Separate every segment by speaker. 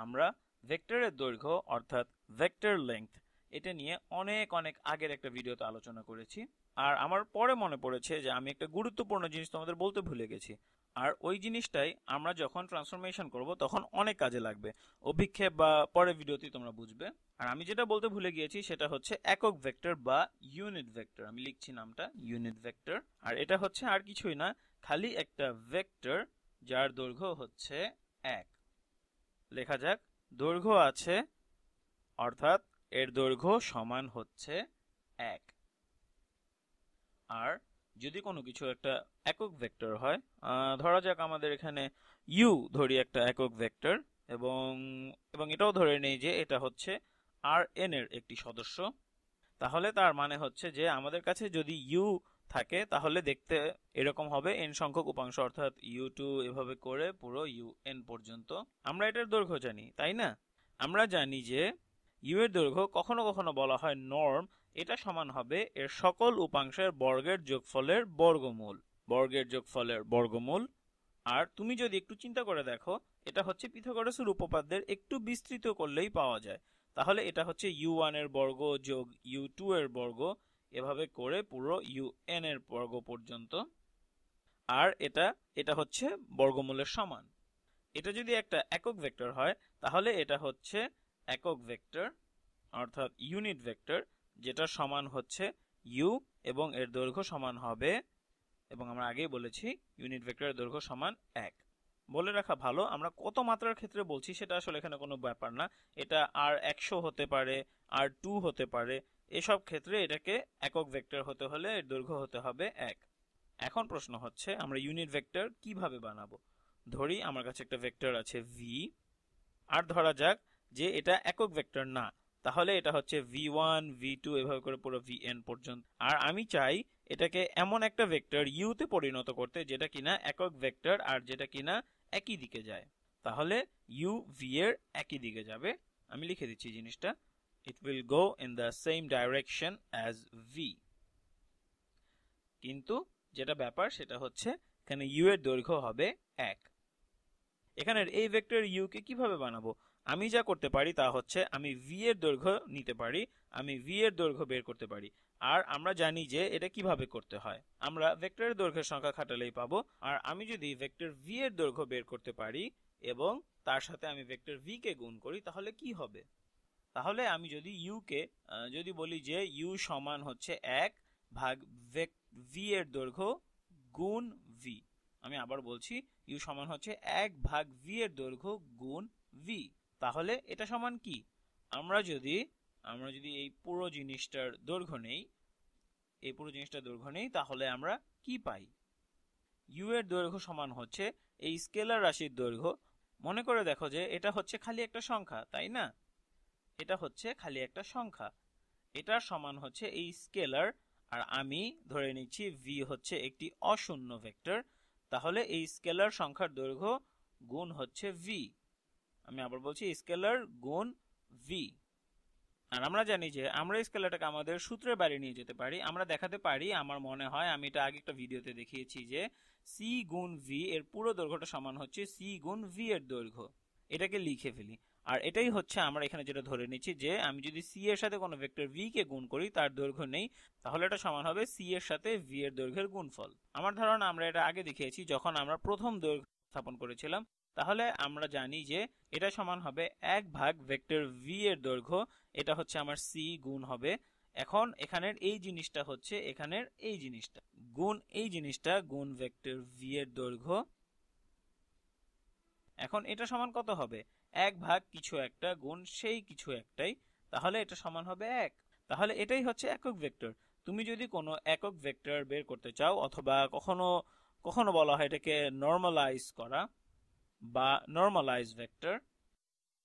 Speaker 1: আমরা ভেক্টরের দৈর্ঘ্য অর্থাৎ ভেক্টর লেংথ এটা নিয়ে অনেক আগের একটা ভিডিওতে আলোচনা করেছি। আর আমার পরে মনে পড়েছে যে আমি একটা গুরুত্বপূর্ণ জিনিস তোমাদের বলতে ভুলে গেছি। আর ওই জিনিসটাই আমরা যখন ট্রান্সফরমেশন করব তখন অনেক কাজে লাগবে। অভিক্ষেপ বা পরের ভিডিওতে তোমরা বুঝবে। আর আমি যেটা বলতে ভুলে গিয়েছি সেটা হচ্ছে একক ভেক্টর বা ইউনিট ভেক্টর। আমি লিখছি নামটা ইউনিট ভেক্টর। আর এটা হচ্ছে আর কিছুই না, খালি একটা ভেক্টর যার দৈর্ঘ্য হচ্ছে 1। লেখা যাক, দৈর্ঘ্য আছে অর্থাৎ এর দৈর্ঘ্য সমান হচ্ছে 1। আর যদি কোনো কিছু একটা একক ভেক্টর হয়, ধরা যাক আমাদের এখানে ইউ ধরি একটা একক ভেক্টর, এবং এটাও ধরে নেই যে এটা হচ্ছে আর এন এর একটি সদস্য, তাহলে তার মানে হচ্ছে যে আমাদের কাছে যদি ইউ থাকে তাহলে দেখতে এরকম হবে এন সংখ্যক উপাংশ, অর্থাৎ u2 এভাবে করে পুরো un পর্যন্ত। আমরা এটার দৈর্ঘ্য জানি, তাই না? আমরা জানি যে ইউ এর দৈর্ঘ্য কখনো কখনো বলা হয় নর্ম। এটা সমান হবে এর সকল উপাংশের বর্গের যোগফলের বর্গমূল। আর তুমি যদি একটু চিন্তা করে দেখো, এটা হচ্ছে পিথাগোরাসের উপপাদ্যের একটু বিস্তৃত করলেই পাওয়া যায়। তাহলে এটা হচ্ছে u1 এর বর্গ যোগ u2 এর বর্গ, এভাবে করে পুরো un এর বর্গ পর্যন্ত। আর এটা হচ্ছে বর্গমূলের সমান। এটা যদি একটা একক ভেক্টর হয় তাহলে এটা হচ্ছে একক ভেক্টর অর্থাৎ ইউনিট ভেক্টর, যেটা সমান হচ্ছে u এবং এর দৈর্ঘ্য সমান হবে, এবং আমরা আগেই বলেছি ইউনিট ভেক্টরের দৈর্ঘ্য সমান 1। বলে রাখা ভালো, আমরা কত মাত্রার ক্ষেত্রে বলছি সেটা আসলে এখানে কোনো ব্যাপার না। এটা r100 হতে পারে, r2 হতে পারে। এসব ক্ষেত্রে এটাকে একক ভেক্টর হতে হলে এর দৈর্ঘ্য হতে হবে 1। এখন প্রশ্ন হচ্ছে আমরা ইউনিট ভেক্টর কিভাবে বানাবো। ধরি আমার কাছে একটা ভেক্টর আছে v, আর ধরা যাক যে এটা একক ভেক্টর না, তাহলে এটা হচ্ছে v1 v2 এভাবে করে পুরো vn পর্যন্ত। আর আমি চাই এটাকে এমন একটা ভেক্টর u তে পরিণত করতে যেটা কিনা একক ভেক্টর আর যেটা কিনা একই দিকে যায়। তাহলে u v এর একই দিকে যাবে। আমি লিখে দিচ্ছি জিনিসটা, it will go in the same direction as v। কিন্তু যেটা ব্যাপার সেটা হচ্ছে এখানে u এর দৈর্ঘ্য হবে 1। এখানের এই ভেক্টর u কে কিভাবে বানাবো? আমি যা করতে পারি তা হচ্ছে আমি v এর দৈর্ঘ্য নিতে পারি, আমি v এর দৈর্ঘ্য বের করতে পারি। আর আমরা জানি যে এটা কিভাবে করতে হয়, আমরা ভেক্টরের দৈর্ঘ্যের সংখ্যা খাটালেই পাবো। আর আমি যদি ভেক্টর v এর দৈর্ঘ্য বের করতে পারি এবং তার সাথে আমি ভেক্টর v কে গুণ করি তাহলে কি হবে? তাহলে আমি যদি u কে যদি বলি যে u সমান হচ্ছে 1 ভাগ v এর দৈর্ঘ্য গুণ v। আমি আবার বলছি u সমান হচ্ছে 1 ভাগ v এর দৈর্ঘ্য গুণ v। তাহলে এটা সমান কি? আমরা যদি এই পুরো জিনিসটার দৈর্ঘ্য নেই, তাহলে আমরা কি পাই? u এর দৈর্ঘ্য সমান হচ্ছে এই স্কেলার রাশির দৈর্ঘ্য। মনে করে দেখো যে এটা হচ্ছে খালি একটা সংখ্যা, তাই না? এটা হচ্ছে খালি একটা সংখ্যা, এটার সমান হচ্ছে এই স্কেলার। আর আমি ধরে নিচ্ছি v হচ্ছে একটি অশূন্য ভেক্টর, তাহলে এই স্কেলার সংখ্যার দৈর্ঘ্য গুণ হচ্ছে v। আমি আবার বলছি স্কেলার গুণ v। আর আমরা জানি যে আমরা স্কেলারটাকে আমাদের সূত্রের বাইরে নিয়ে যেতে পারি। আমরা দেখাতে পারি, আমার মনে হয় আমি এটা আগে একটা ভিডিওতে দেখিয়েছি যে c গুণ v এর পুরো দৈর্ঘ্যটা সমান হচ্ছে c গুণ v এর দৈর্ঘ্য। এটাকে লিখে ফেলি। আর এটাই হচ্ছে আমরা এখানে যেটা ধরে নিচ্ছি যে আমি যদি c এর সাথে কোনো ভেক্টর v কে গুণ করি, তার দৈর্ঘ্য নেই, তাহলে এটা সমান হবে c এর সাথে v এর দৈর্ঘ্যের গুণফল। আমার ধারণা আমরা এটা আগে দেখিয়েছি যখন আমরা প্রথম দৈর্ঘ্য স্থাপন করেছিলাম। তাহলে আমরা জানি যে এটা সমান হবে 1 ভাগ ভেক্টর v এর দৈর্ঘ্য, এটা হচ্ছে আমার c গুণ হবে। এখন এখানের এই জিনিসটা হচ্ছে এখানের এই জিনিসটা গুণ এই জিনিসটা গুণ ভেক্টর v এর দৈর্ঘ্য। এখন এটা সমান কত হবে? 1 ভাগ কিছু একটা গুণ সেই কিছু একটাই, তাহলে এটা সমান হবে 1। তাহলে এটাই হচ্ছে একক ভেক্টর। তুমি যদি কোনো একক ভেক্টর বের করতে চাও, অথবা কখনো কখনো বলা হয় এটাকে নরমালাইজ করা বা নরমালাইজ ভেক্টর,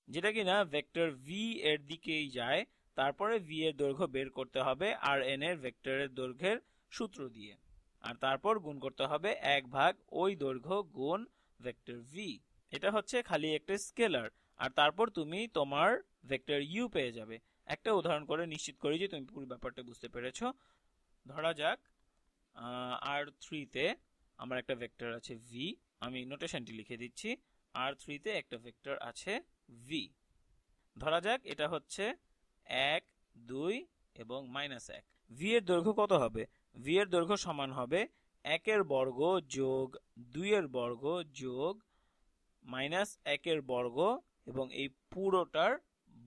Speaker 1: যেটা কিনা ভেক্টর v এর দিকেই যায়, তারপরে v এর দৈর্ঘ্য বের করতে হবে আর n এর ভেক্টরের দৈর্ঘ্যের সূত্র দিয়ে, আর তারপর গুণ করতে হবে 1 ভাগ ওই দৈর্ঘ্য গুণ ভেক্টর v। এটা হচ্ছে খালি একটা স্কেলার, আর তারপর তুমি তোমার ভেক্টর u পেয়ে যাবে। একটা উদাহরণ করে নিশ্চিত করি যে তুমি পুরো ব্যাপারটা বুঝতে পেরেছো। ধরা যাক r3 তে আমার একটা ভেক্টর আছে v। আমি নোটেশনটি লিখে দিচ্ছি, r3 তে একটা ভেক্টর আছে ভি। ধরা যাক এটা হচ্ছে 1, 2 এবং -1। ভি এর দৈর্ঘ্য কত হবে? ভি এর দৈর্ঘ্য সমান হবে 1 এর বর্গ যোগ 2 এর বর্গ যোগ -1 এর বর্গ এবং এই পুরোটার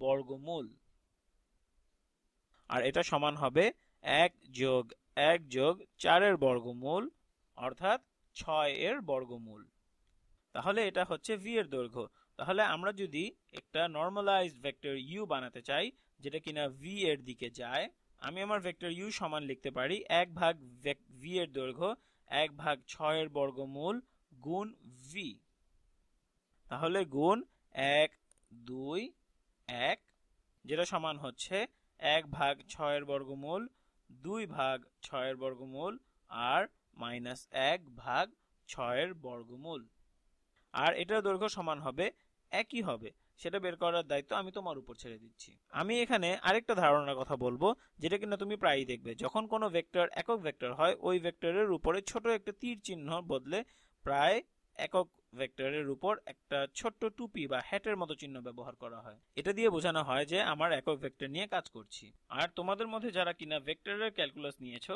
Speaker 1: বর্গমূল। আর এটা সমান হবে 1 যোগ 1 যোগ 4 এর বর্গমূল অর্থাৎ 6 এর বর্গমূল। তাহলে এটা হচ্ছে ভি এর দৈর্ঘ্য। তাহলে আমরা যদি একটা নরমালাইজড ভেক্টর ইউ বানাতে চাই যেটা কিনা ভি এর দিকে যায়, আমি আমার ভেক্টর ইউ সমান লিখতে পারি 1 ভাগ ভি এর দৈর্ঘ্য 1 ভাগ 6 এর বর্গমূল গুণ ভি। তাহলে গুণ 1, 2, 1 যেটা সমান হচ্ছে 1 ভাগ 6 এর বর্গমূল 2 ভাগ 6 এর বর্গমূল আর -1 ভাগ 6 এর বর্গমূল। আর এটার দৈর্ঘ্য সমান হবে একই হবে, সেটা বের করার দায়িত্ব আমি তোমার উপর ছেড়ে দিচ্ছি। আমি এখানে আরেকটা ধারণার কথা বলবো যেটা কিনা তুমি প্রায়ই দেখবে, যখন কোনো ভেক্টর একক ভেক্টর হয় ওই ভেক্টরের উপরে ছোট একটা তীর চিহ্ন বদলে প্রায় একক ভেক্টরের উপর একটা ছোট্ট টুপি বা হ্যাটের মতো চিহ্ন ব্যবহার করা হয়। এটা দিয়ে বোঝানো হয় যে আমার একক ভেক্টর নিয়ে কাজ করছি। আর তোমাদের মধ্যে যারা কিনা ভেক্টরের ক্যালকুলাস নিয়েছো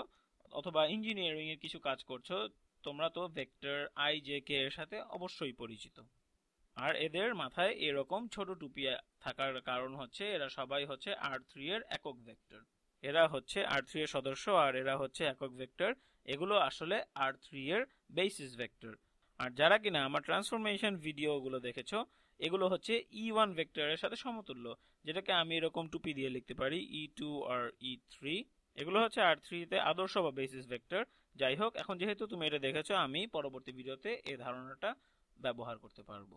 Speaker 1: অথবা ইঞ্জিনিয়ারিং এর কিছু কাজ করছো, তোমরা তো ভেক্টর আই জে কে এর সাথে অবশ্যই পরিচিত। আর এদের মাথায় এরকম ছোট টুপি থাকার কারণ হচ্ছে এরা সবাই হচ্ছে R3 এর একক ভেক্টর। এরা হচ্ছে R3 এর সদস্য আর এরা হচ্ছে একক ভেক্টর। এগুলো আসলে R3 এর বেসিস ভেক্টর। আর যারা কিনা আমার ট্রান্সফরমেশন ভিডিওগুলো দেখেছো এগুলো হচ্ছে E1 ভেক্টরের সাথে সমতুল্য, যেটাকে আমি এরকম টুপি দিয়ে লিখতে পারি E2 আর E3। এগুলো হচ্ছে R3 তে আদর্শ বা বেসিস ভেক্টর। যাই হোক, এখন যেহেতু তুমি এটা দেখেছো আমি পরবর্তী ভিডিওতে এই ধারণাটা ব্যবহার করতে পারবো।